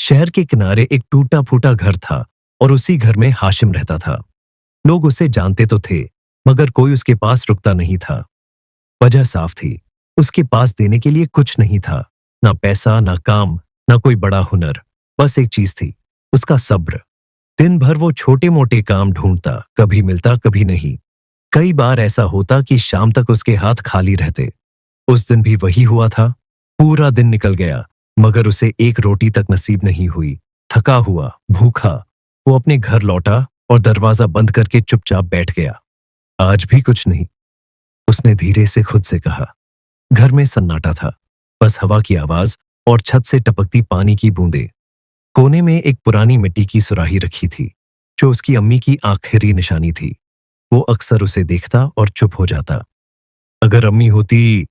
शहर के किनारे एक टूटा फूटा घर था और उसी घर में हाशिम रहता था। लोग उसे जानते तो थे, मगर कोई उसके पास रुकता नहीं था। वजह साफ थी, उसके पास देने के लिए कुछ नहीं था। ना पैसा, ना काम, ना कोई बड़ा हुनर। बस एक चीज थी, उसका सब्र। दिन भर वो छोटे मोटे काम ढूंढता, कभी मिलता कभी नहीं। कई बार ऐसा होता कि शाम तक उसके हाथ खाली रहते। उस दिन भी वही हुआ था। पूरा दिन निकल गया, मगर उसे एक रोटी तक नसीब नहीं हुई। थका हुआ, भूखा, वो अपने घर लौटा और दरवाजा बंद करके चुपचाप बैठ गया। आज भी कुछ नहीं, उसने धीरे से खुद से कहा। घर में सन्नाटा था, बस हवा की आवाज और छत से टपकती पानी की बूंदें। कोने में एक पुरानी मिट्टी की सुराही रखी थी, जो उसकी अम्मी की आखिरी निशानी थी। वो अक्सर उसे देखता और चुप हो जाता। अगर अम्मी होती,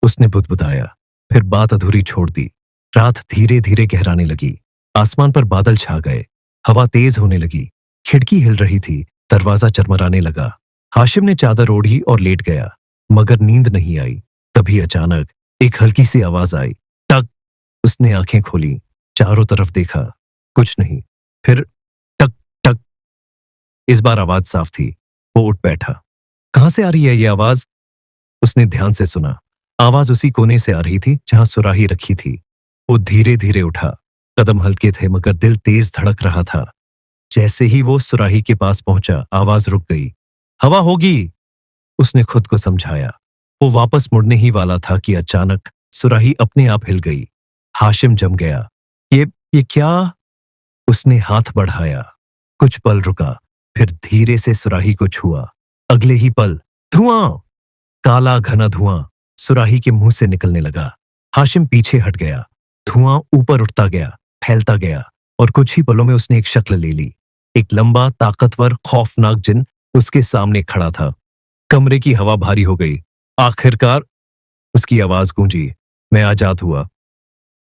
उसने बुदबुदाया, फिर बात अधूरी छोड़ दी। रात धीरे धीरे गहराने लगी। आसमान पर बादल छा गए। हवा तेज होने लगी। खिड़की हिल रही थी। दरवाजा चरमराने लगा। हाशिम ने चादर ओढ़ी और लेट गया, मगर नींद नहीं आई। तभी अचानक एक हल्की सी आवाज आई। टक। उसने आंखें खोली, चारों तरफ देखा, कुछ नहीं। फिर टक टक। इस बार आवाज साफ थी। वो उठ बैठा। कहां से आ रही है ये आवाज? उसने ध्यान से सुना। आवाज उसी कोने से आ रही थी जहां सुराही रखी थी। वो धीरे धीरे उठा। कदम हल्के थे, मगर दिल तेज धड़क रहा था। जैसे ही वो सुराही के पास पहुंचा, आवाज रुक गई। हवा होगी, उसने खुद को समझाया। वो वापस मुड़ने ही वाला था कि अचानक सुराही अपने आप हिल गई। हाशिम जम गया। ये क्या? उसने हाथ बढ़ाया। कुछ पल रुका, फिर धीरे से सुराही को छुआ। अगले ही पल धुआं, काला घना धुआं सुराही के मुंह से निकलने लगा। हाशिम पीछे हट गया। धुआं ऊपर उठता गया, फैलता गया, और कुछ ही पलों में उसने एक शक्ल ले ली। एक लंबा, ताकतवर, खौफनाक जिन उसके सामने खड़ा था। कमरे की हवा भारी हो गई। आखिरकार उसकी आवाज गूंजी। मैं आजाद हुआ।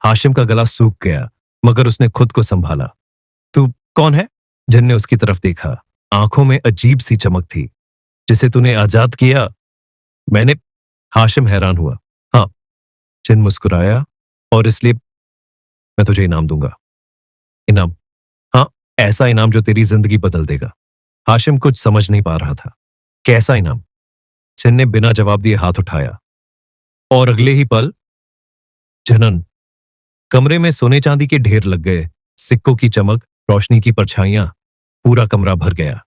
हाशिम का गला सूख गया, मगर उसने खुद को संभाला। तू कौन है? जिन ने उसकी तरफ देखा। आंखों में अजीब सी चमक थी। जिसे तूने आजाद किया? मैंने? हाशिम हैरान हुआ। हाँ। जिन मुस्कुराया। और इसलिए मैं तुझे इनाम दूंगा। इनाम? हाँ, ऐसा इनाम जो तेरी जिंदगी बदल देगा। हाशिम कुछ समझ नहीं पा रहा था। कैसा इनाम? जिन ने बिना जवाब दिए हाथ उठाया। और अगले ही पल जनन। कमरे में सोने चांदी के ढेर लग गए। सिक्कों की चमक, रोशनी की परछाइयां, पूरा कमरा भर गया।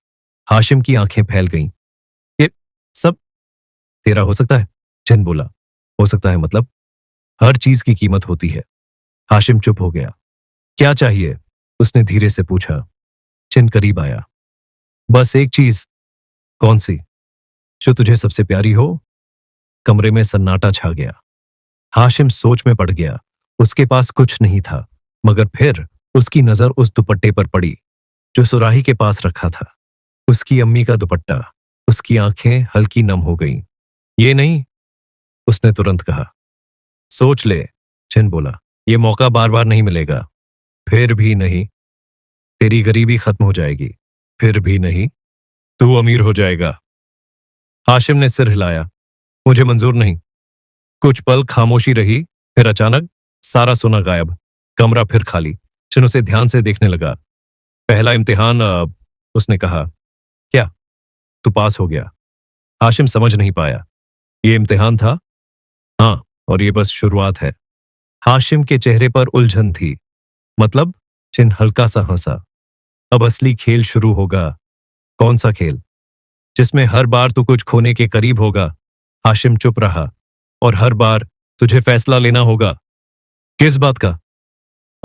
हाशिम की आंखें फैल गईं। ये सब तेरा हो सकता है? जिन बोला। हो सकता है मतलब? हर चीज की कीमत होती है। हाशिम चुप हो गया। क्या चाहिए? उसने धीरे से पूछा। जिन करीब आया। बस एक चीज। कौन सी? जो तुझे सबसे प्यारी हो। कमरे में सन्नाटा छा गया। हाशिम सोच में पड़ गया। उसके पास कुछ नहीं था, मगर फिर उसकी नजर उस दुपट्टे पर पड़ी जो सुराही के पास रखा था। उसकी अम्मी का दुपट्टा। उसकी आंखें हल्की नम हो गईं। ये नहीं, उसने तुरंत कहा। सोच ले, जिन बोला। ये मौका बार बार नहीं मिलेगा। फिर भी नहीं। तेरी गरीबी खत्म हो जाएगी। फिर भी नहीं। तू अमीर हो जाएगा। हाशिम ने सिर हिलाया। मुझे मंजूर नहीं। कुछ पल खामोशी रही, फिर अचानक सारा सोना गायब। कमरा फिर खाली। जिन उसे ध्यान से देखने लगा। पहला इम्तिहान, उसने कहा। क्या? तू पास हो गया। हाशिम समझ नहीं पाया। ये इम्तिहान था? हाँ, और ये बस शुरुआत है। हाशिम के चेहरे पर उलझन थी। मतलब? जिन हल्का सा हंसा। अब असली खेल शुरू होगा। कौन सा खेल? जिसमें हर बार तू कुछ खोने के करीब होगा। हाशिम चुप रहा। और हर बार तुझे फैसला लेना होगा। किस बात का?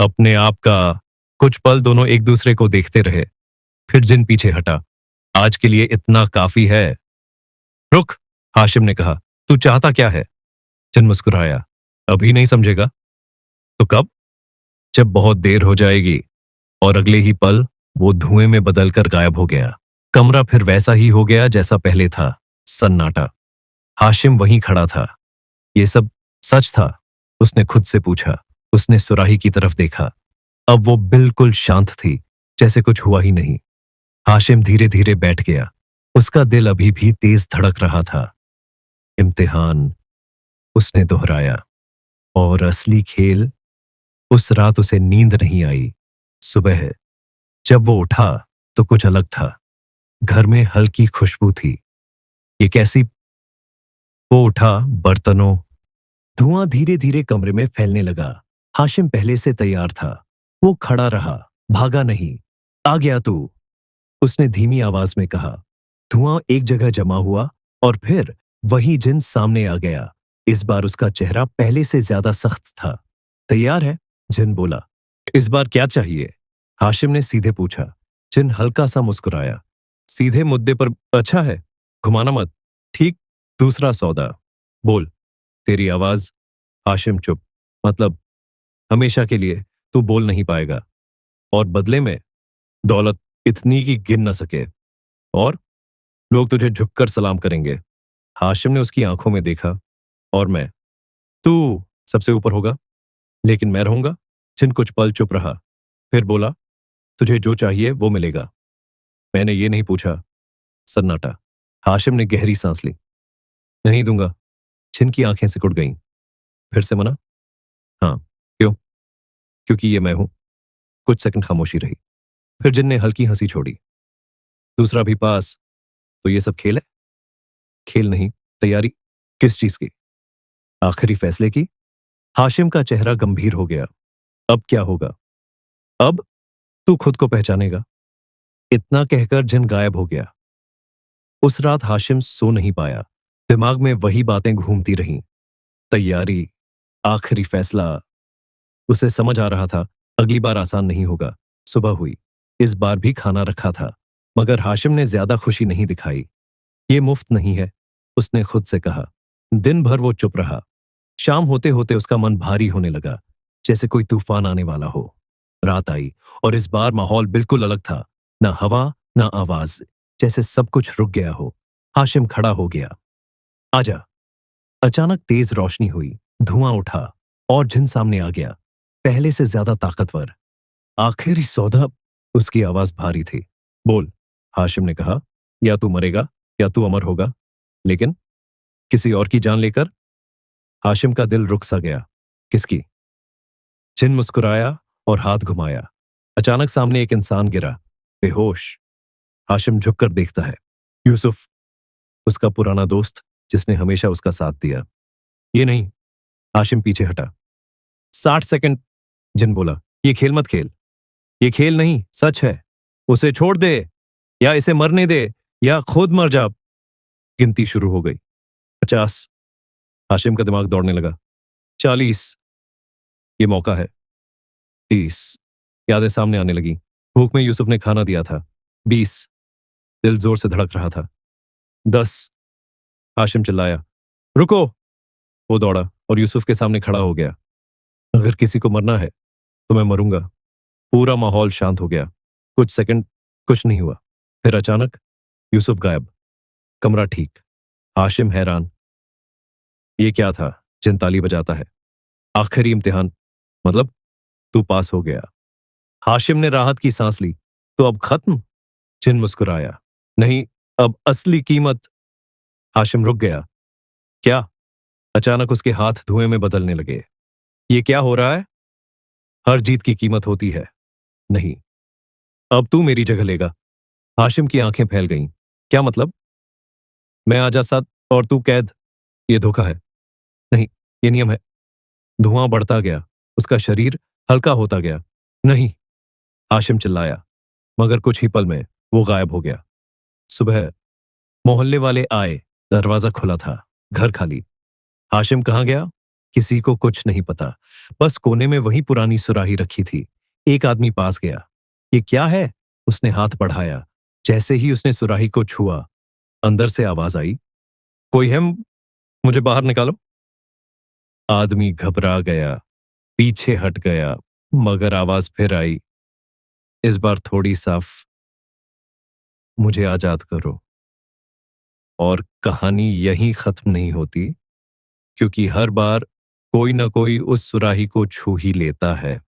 अपने आप का। कुछ पल दोनों एक दूसरे को देखते रहे। फिर जिन पीछे हटा। आज के लिए इतना काफी है। रुक, हाशिम ने कहा। तू चाहता क्या है? जिन मुस्कुराया। अभी नहीं समझेगा। तो कब? जब बहुत देर हो जाएगी। और अगले ही पल वो धुएं में बदलकर गायब हो गया। कमरा फिर वैसा ही हो गया जैसा पहले था। सन्नाटा। हाशिम वहीं खड़ा था। ये सब सच था? उसने खुद से पूछा। उसने सुराही की तरफ देखा। अब वो बिल्कुल शांत थी, जैसे कुछ हुआ ही नहीं। हाशिम धीरे धीरे बैठ गया। उसका दिल अभी भी तेज धड़क रहा था। इम्तिहान, उसने दोहराया। और असली खेल उस रात उसे नींद नहीं आई। सुबह जब वो उठा तो कुछ अलग था। घर में हल्की खुशबू थी। ये कैसी? वो उठा, बर्तनों, धुआं धीरे धीरे कमरे में फैलने लगा। हाशिम पहले से तैयार था। वो खड़ा रहा, भागा नहीं। आ गया तू, उसने धीमी आवाज में कहा। धुआं एक जगह जमा हुआ और फिर वही जिन सामने आ गया। इस बार उसका चेहरा पहले से ज्यादा सख्त था। तैयार है? जिन बोला। इस बार क्या चाहिए? हाशिम ने सीधे पूछा। जिन हल्का सा मुस्कुराया। सीधे मुद्दे पर। अच्छा है, घुमाना मत। ठीक, दूसरा सौदा। बोल। तेरी आवाज। हाशिम चुप। मतलब, हमेशा के लिए तू बोल नहीं पाएगा। और बदले में दौलत इतनी कि गिन न सके। और लोग तुझे झुककर सलाम करेंगे। हाशिम ने उसकी आंखों में देखा। और मैं? तू सबसे ऊपर होगा, लेकिन मैं रहूंगा। जिन कुछ पल चुप रहा, फिर बोला, तुझे जो चाहिए वो मिलेगा। मैंने ये नहीं पूछा। सन्नाटा। हाशिम ने गहरी सांस ली। नहीं दूंगा। जिन की आंखें सिकुड़ गईं। फिर से मना? हाँ। क्यों? क्योंकि ये मैं हूं। कुछ सेकंड खामोशी रही। फिर जिन ने हल्की हंसी छोड़ी। दूसरा भी पास। तो ये सब खेल है? खेल नहीं, तैयारी। किस चीज की? आखिरी फैसले की। हाशिम का चेहरा गंभीर हो गया। अब क्या होगा? अब तू खुद को पहचानेगा। इतना कहकर जिन गायब हो गया। उस रात हाशिम सो नहीं पाया। दिमाग में वही बातें घूमती रहीं। तैयारी, आखिरी फैसला। उसे समझ आ रहा था अगली बार आसान नहीं होगा। सुबह हुई। इस बार भी खाना रखा था, मगर हाशिम ने ज्यादा खुशी नहीं दिखाई। ये मुफ्त नहीं है, उसने खुद से कहा। दिन भर वो चुप रहा। शाम होते होते उसका मन भारी होने लगा, जैसे कोई तूफान आने वाला हो। रात आई और इस बार माहौल बिल्कुल अलग था। ना हवा, ना आवाज, जैसे सब कुछ रुक गया हो। हाशिम खड़ा हो गया। आजा। अचानक तेज रोशनी हुई, धुआं उठा और जिन सामने आ गया, पहले से ज्यादा ताकतवर। आखिरी सौदा। उसकी आवाज भारी थी। बोल। हाशिम ने कहा। या तू मरेगा या तू अमर होगा, लेकिन किसी और की जान लेकर। हाशिम का दिल रुक सा गया। किसकी? जिन मुस्कुराया और हाथ घुमाया। अचानक सामने एक इंसान गिरा, बेहोश। हाशिम झुककर देखता है। यूसुफ, उसका पुराना दोस्त, जिसने हमेशा उसका साथ दिया। ये नहीं। हाशिम पीछे हटा। 60 सेकंड। जिन बोला। ये खेल मत खेल। ये खेल नहीं, सच है। उसे छोड़ दे, या इसे मरने दे, या खुद मर जा। गिनती शुरू हो गई। 50। हाशिम का दिमाग दौड़ने लगा। 40। ये मौका है। 30। यादें सामने आने लगी। भूख में यूसुफ ने खाना दिया था। 20। दिल जोर से धड़क रहा था। 10। हाशिम चिल्लाया, रुको। वो दौड़ा और यूसुफ के सामने खड़ा हो गया। अगर किसी को मरना है तो मैं मरूंगा। पूरा माहौल शांत हो गया। कुछ सेकंड कुछ नहीं हुआ। फिर अचानक यूसुफ गायब। कमरा ठीक। हाशिम हैरान। ये क्या था? जिन ताली बजाता है। आखिरी इम्तिहान। मतलब, तू पास हो गया। हाशिम ने राहत की सांस ली। तो अब खत्म? जिन मुस्कुराया। नहीं, अब असली कीमत। हाशिम रुक गया। क्या? अचानक उसके हाथ धुएं में बदलने लगे। ये क्या हो रहा है? हर जीत की कीमत होती है। नहीं, अब तू मेरी जगह लेगा। हाशिम की आंखें फैल गईं। क्या मतलब? मैं आजा साथ और तू कैद। ये धोखा है। नहीं, ये नियम है। धुआं बढ़ता गया। उसका शरीर हल्का होता गया। नहीं, हाशिम चिल्लाया, मगर कुछ ही पल में वो गायब हो गया। सुबह मोहल्ले वाले आए। दरवाजा खुला था। घर खाली। हाशिम कहाँ गया? किसी को कुछ नहीं पता। बस कोने में वही पुरानी सुराही रखी थी। एक आदमी पास गया। ये क्या है? उसने हाथ बढ़ाया। जैसे ही उसने सुराही को छुआ, अंदर से आवाज आई, कोई है? मुझे बाहर निकालो। आदमी घबरा गया, पीछे हट गया, मगर आवाज फिर आई, इस बार थोड़ी साफ, मुझे आजाद करो। और कहानी यहीं खत्म नहीं होती, क्योंकि हर बार कोई ना कोई उस सुराही को छू ही लेता है।